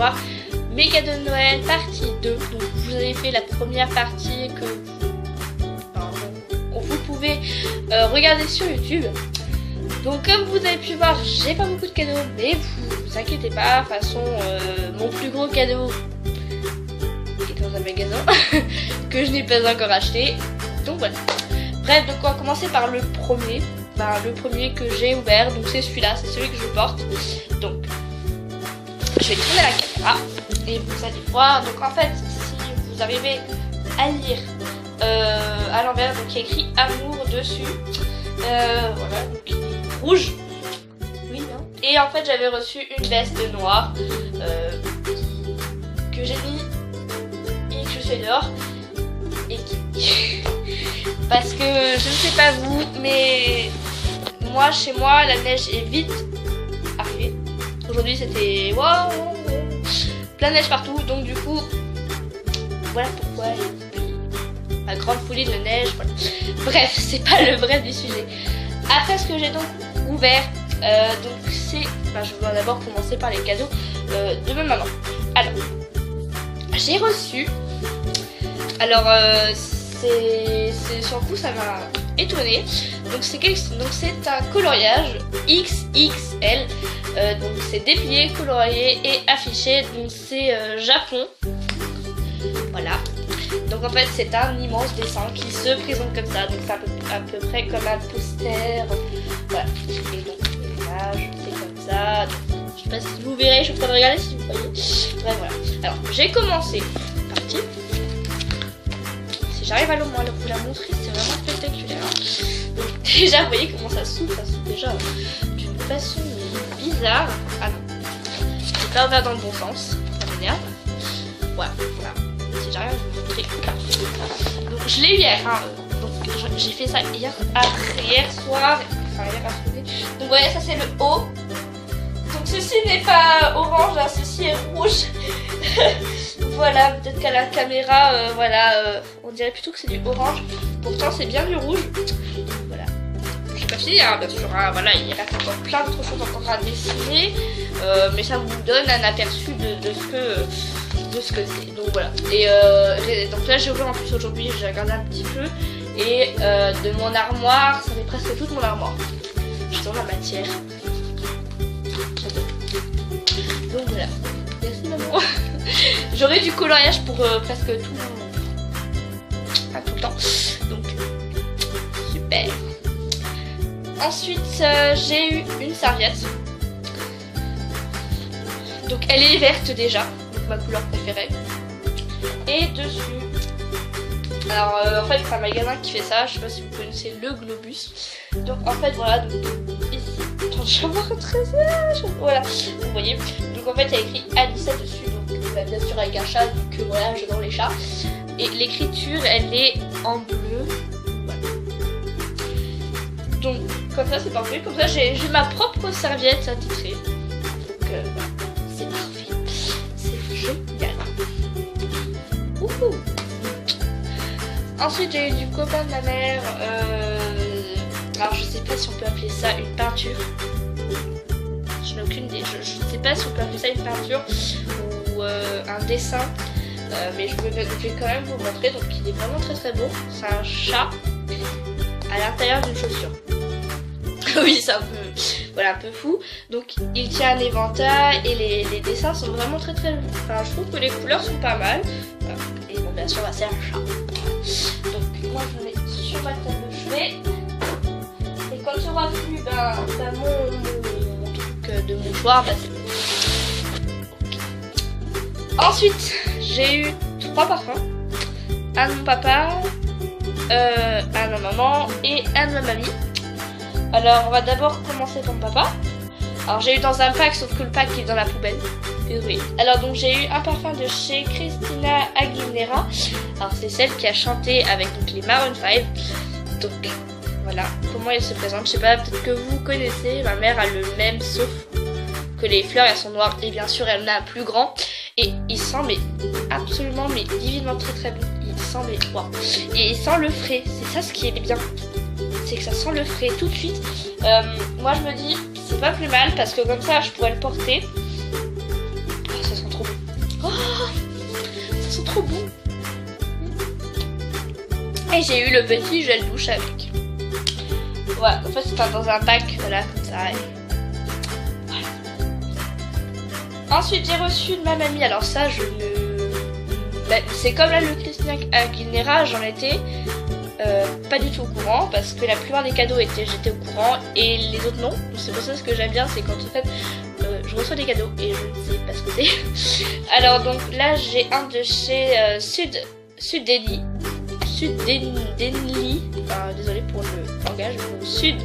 voir mes cadeaux de Noël partie 2. Donc vous avez fait la première partie que vous pouvez regarder sur YouTube. Donc comme vous avez pu voir, j'ai pas beaucoup de cadeaux, mais vous inquiétez pas, de toute façon mon plus gros cadeau est dans un magasin que je n'ai pas encore acheté. Donc voilà. Bref, donc on va commencer par le premier. Le premier que j'ai ouvert, donc c'est celui-là, c'est celui que je porte. Donc je vais tourner la caméra et vous allez voir. Donc en fait, si vous arrivez à lire à l'envers, donc il y a écrit amour dessus. Voilà, donc il est rouge. Oui, non. Et en fait, j'avais reçu une veste noire que j'ai mis et que je suis dehors et qui parce que je ne sais pas vous, mais moi, chez moi, la neige est vite arrivée. Aujourd'hui, c'était waouh, plein de neige partout. Donc du coup, voilà pourquoi la grande folie de neige. Voilà. Bref, c'est pas le bref du sujet. Après, ce que j'ai donc ouvert, donc c'est, je vais d'abord commencer par les cadeaux de ma maman. Alors, j'ai reçu. Alors, c'est sur le coup, ça m'a étonnée. Donc c'est un coloriage XXL. Donc c'est déplié, colorié et affiché. Donc c'est Japon. Voilà. Donc en fait c'est un immense dessin qui se présente comme ça. Donc c'est à peu près comme un poster. Voilà. Et donc l'image c'est comme ça. Donc, je sais pas si vous verrez, je suis en train de regarder si vous voyez. Bref voilà. Alors j'ai commencé. Parti. Si j'arrive à vous la montrer, c'est vraiment spectaculaire. Donc déjà vous voyez comment ça s'ouvre déjà d'une façon bizarre. Ah non, c'est pas ouvert dans le bon sens, ça m'énerve. Voilà. Si j'arrive à vous montrer. Donc je l'ai eu hier, hein. Donc j'ai fait ça hier soir, enfin hier après-midi. Donc vous voyez, ça c'est le haut. Donc ceci n'est pas orange, hein, ceci est rouge. Voilà, peut-être qu'à la caméra, on dirait plutôt que c'est du orange. Pourtant c'est bien du rouge. Voilà. Je sais pas si, hein, bien sûr, hein, voilà, il reste encore plein d'autres choses encore à dessiner. Mais ça vous donne un aperçu de ce que c'est. Donc voilà. Et donc là j'ai ouvert en plus aujourd'hui, j'ai regardé un petit peu. Et de mon armoire, ça fait presque toute mon armoire. Je sens la matière. Donc voilà. Merci maman. J'aurai du coloriage pour presque tout le temps. Donc super. Ensuite j'ai eu une serviette. Donc elle est verte déjà, donc ma couleur préférée. Et dessus, alors en fait c'est un magasin qui fait ça, je sais pas si vous connaissez le Globus. Donc en fait voilà, donc ici, attends, je vais voir très voilà, vous voyez. Donc en fait il y a écrit Alissa dessus, donc bien sûr avec un chat, donc voilà, j'adore les chats. Et l'écriture elle est en bleu. Voilà. Donc comme ça c'est parfait, comme ça j'ai ma propre serviette attitrée. Donc voilà. C'est parfait, c'est génial. Ouhou. Ensuite j'ai eu du copain de ma mère, alors je sais pas si on peut appeler ça une peinture. Je n'ai aucune idée, je sais pas si on peut appeler ça une peinture ou un dessin, mais je vais quand même vous montrer. Donc il est vraiment très très beau, c'est un chat à l'intérieur d'une chaussure. Oui, c'est un peu fou. Donc il tient un éventail et les dessins sont vraiment très très... Enfin, je trouve que les couleurs sont pas mal. Et bon, bien sûr, c'est un chat. Donc moi je le mets sur ma table de chevet. Et quand il n'y aura plus mon truc de mouchoir, c'est bon. Ensuite, j'ai eu 3 parfums. Un de mon papa, un de ma maman et un de ma mamie. Alors on va d'abord commencer par mon papa. Alors j'ai eu dans un pack, sauf que le pack est dans la poubelle. Désolée. Alors donc j'ai eu un parfum de chez Christina Aguilera. Alors c'est celle qui a chanté avec donc, les Maroon 5. Donc voilà comment elle se présente. Je sais pas, peut-être que vous connaissez. Ma mère a le même, sauf que les fleurs elles sont noires. Et bien sûr elle en a un plus grand. Et il sent mais absolument mais divinement très très bon. Il sent mais wow. Et il sent le frais. C'est ça ce qui est bien. C'est que ça sent le frais tout de suite. Moi je me dis c'est pas plus mal parce que comme ça je pourrais le porter. Oh, ça sent trop bon. ils sont trop bons. Et j'ai eu le petit gel douche avec. Voilà, en fait c'est dans un pack, voilà, comme ça. Voilà. Ensuite j'ai reçu de ma mamie, alors ça je ne... c'est comme là le Christina Aguilera, j'en étais pas du tout au courant, parce que la plupart des cadeaux j'étais au courant et les autres non. C'est pour ça ce que j'aime bien, c'est quand en fait je reçois des cadeaux et je ne sais pas ce que c'est. Alors donc là j'ai un de chez Sud Denly, enfin désolé pour le langage, Sud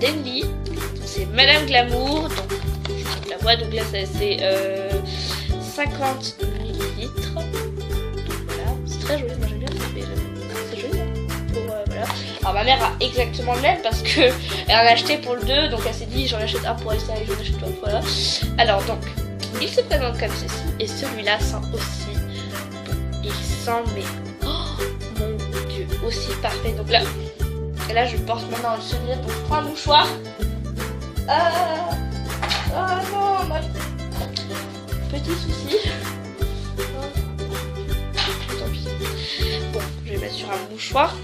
Denly, c'est Madame Glamour, donc la boîte donc là c'est 50 ml. Voilà, c'est très joli, moi j'aime bien, c'est joli. Voilà. Alors ma mère a exactement le même parce que elle en a acheté pour le 2, donc elle s'est dit j'en achète un pour Elsa et j'en achète un, voilà. Alors donc il se présente comme ceci et celui-là sent aussi bon. Il sent mais oh mon dieu aussi parfait. Donc là, et là je porte maintenant le souvenir, donc je prends un mouchoir. Non, ma petit souci. Tant pis. Bon, je vais mettre sur un mouchoir.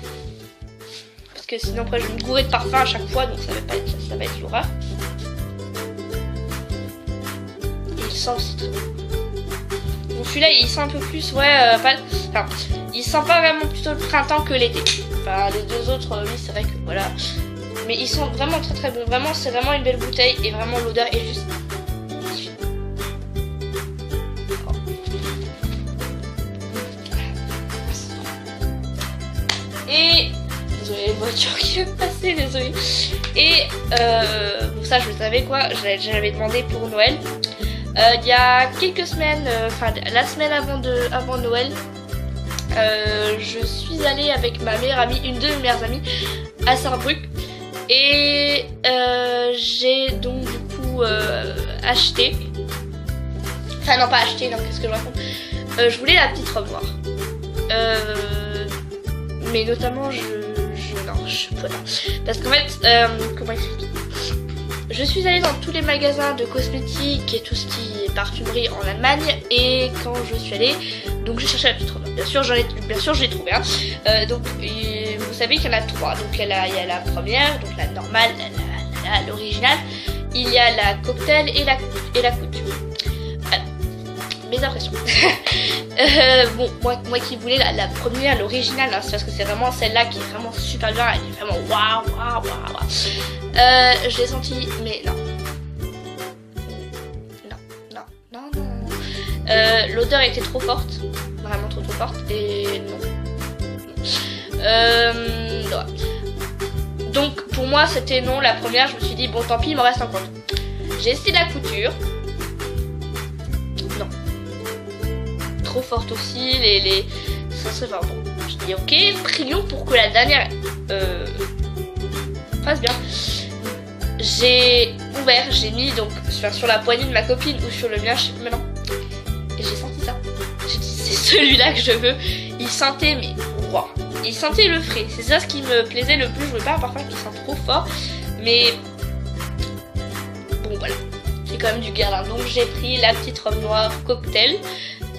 Parce que sinon après je vais me gourer de parfum à chaque fois, donc ça va être l'horreur. Et il sent aussi très bon. Donc celui-là il sent un peu plus, ouais, enfin, il sent pas vraiment plutôt le printemps que l'été. Enfin les deux autres, oui c'est vrai que voilà. Mais ils sont vraiment très très bons, vraiment c'est vraiment une belle bouteille et vraiment l'odeur est juste divine. Et désolé, les voitures qui viennent passer, désolé. Et bon, ça je le savais quoi, j'avais demandé pour Noël. Il y a quelques semaines, enfin la semaine avant Noël, je suis allée avec ma meilleure amie, une de mes meilleures amies, à Sarrebruck. Et j'ai donc du coup acheté. Enfin non pas acheté, non qu'est-ce que je raconte. Je voulais la petite robe noire. Mais notamment voilà. Parce qu'en fait, comment expliquer, je suis allée dans tous les magasins de cosmétiques et tout ce qui est parfumerie en Allemagne. Et quand je suis allée, donc j'ai cherché la petite robe. Bien sûr je l'ai trouvée. Hein. Donc vous savez qu'il y en a 3. Donc il y a la première, donc la normale, l'originale. Il y a la cocktail et la couture. Mes impressions. Bon, moi qui voulais la première, l'originale, hein, c'est parce que c'est vraiment celle-là qui est vraiment super bien. Elle est vraiment waouh. Je l'ai senti, mais non. L'odeur était trop forte, vraiment trop forte, et non. Donc pour moi c'était non, la première je me suis dit bon tant pis, il m'en reste encore. J'ai essayé la couture, non, trop forte aussi, ça serait pas bon. Je dis ok, prions pour que la dernière passe bien. J'ai ouvert, j'ai mis donc sur la poignée de ma copine ou sur le mien, je sais plus maintenant. Et j'ai senti ça. J'ai dit c'est celui-là que je veux. Il sentait mais wow. Il sentait le frais. C'est ça ce qui me plaisait le plus. Je veux pas un parfum qui sent trop fort. Mais bon voilà. C'est quand même du Guerlain. Donc j'ai pris la petite robe noire cocktail.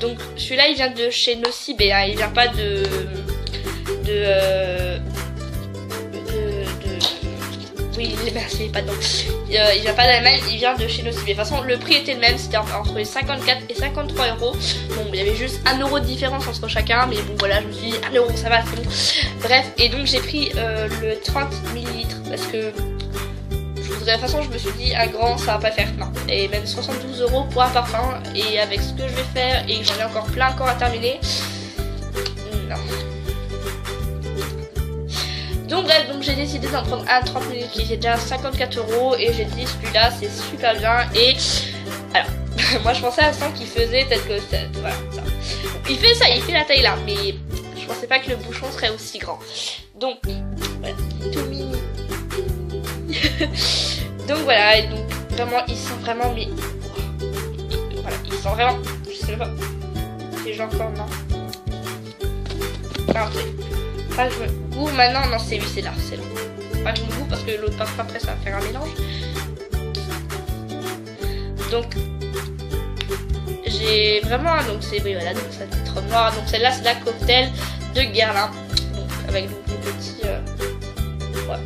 Donc celui-là il vient de chez Nocibé. Hein. Il vient pas oui, merci, pas de nom. Il vient pas d'Allemagne, il vient de chez Nocibé. De toute façon, le prix était le même, c'était entre 54 et 53 euros. Bon, il y avait juste 1 euro de différence entre chacun, mais bon, voilà, je me suis dit 1 euro, ça va, c'est bon. Bref, et donc j'ai pris le 30 ml parce que de toute façon, je me suis dit, un grand, ça va pas faire. Non. Et même 72 euros pour un parfum, et avec ce que je vais faire, et j'en ai encore plein encore à terminer. Non. Donc bref, donc j'ai décidé d'en prendre un 30 ml qui était déjà 54 euros et j'ai dit celui-là c'est super bien. Et alors moi je pensais à l'instant qu'il faisait peut-être que voilà ça. Il fait ça, il fait la taille là, mais je pensais pas que le bouchon serait aussi grand. Donc voilà, tout mini. Donc voilà, et donc vraiment il sent vraiment mais voilà, il sent vraiment, je sais pas. Et j'ai encore non. Non, enfin, je me goûte maintenant, non c'est lui, c'est là. Enfin, je me goûte parce que l'autre parfum après ça va faire un mélange. Donc j'ai j'ai vraiment, donc c'est, oui voilà, donc ça titre noir, donc celle-là c'est la cocktail de Guerlain, donc avec donc les petits, voilà.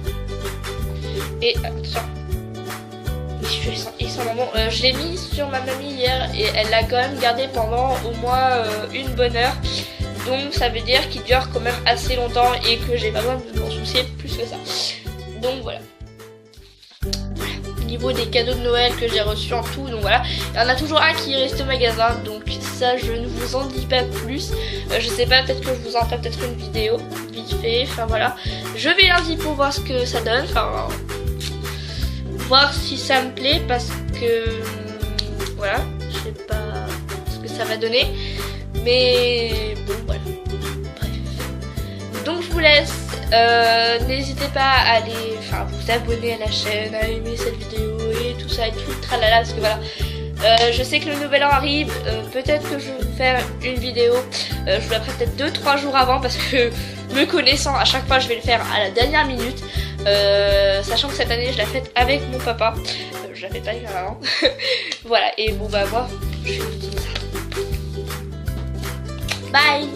Et attention, ils sont vraiment, je l'ai mis sur ma mamie hier et elle l'a quand même gardé pendant au moins une bonne heure. Donc ça veut dire qu'il dure quand même assez longtemps et que j'ai pas besoin de m'en soucier plus que ça. Donc voilà. Au niveau des cadeaux de Noël que j'ai reçus en tout, donc voilà. Il y en a toujours un qui reste au magasin, donc ça je ne vous en dis pas plus. Je sais pas, peut-être que je vous en ferai peut-être une vidéo vite fait, enfin voilà. Je vais lundi pour voir ce que ça donne, enfin voir si ça me plaît parce que voilà, je sais pas ce que ça va donner. Mais bon voilà, bref. Donc je vous laisse, n'hésitez pas à aller, enfin vous abonner à la chaîne, à aimer cette vidéo et tout ça et tout le tralala parce que voilà. Je sais que le nouvel an arrive, peut-être que je vais vous faire une vidéo, je vous la ferai peut-être 2-3 jours avant parce que me connaissant à chaque fois je vais le faire à la dernière minute, sachant que cette année je l'ai faite avec mon papa, je la fais pas avec ma maman. Voilà, et bon bah moi je vais vous dire ça. Bye.